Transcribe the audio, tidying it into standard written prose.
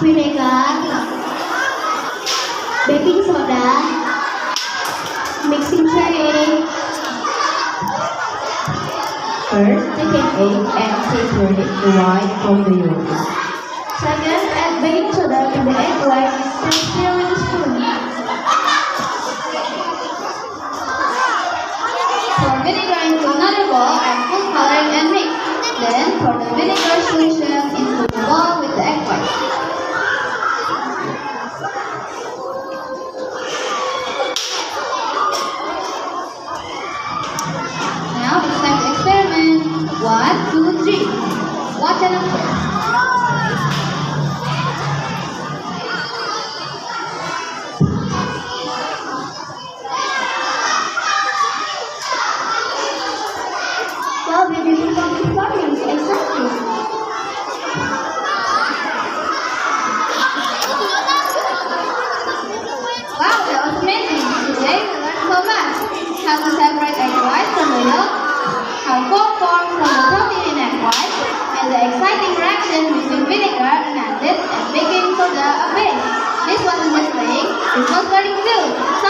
vinegar, baking soda, mixing tray. First, take an egg and separate the white from the yolk. Second, add baking soda to the egg white and stir with a spoon. Pour vinegar into another bowl and put coloring and mix. Then pour the vinegar solution into the bowl with the egg white. Now it's time to experiment. 1, 2, 3. Watch and observe. Well, we did some experience. Exactly. Wow, that was amazing. Today we learned so much. How to separate egg white from the yolk, how cold forms from the protein in egg white, and the exciting reaction between vinegar and acid and baking soda a base. This wasn't just playing, this was learning too. So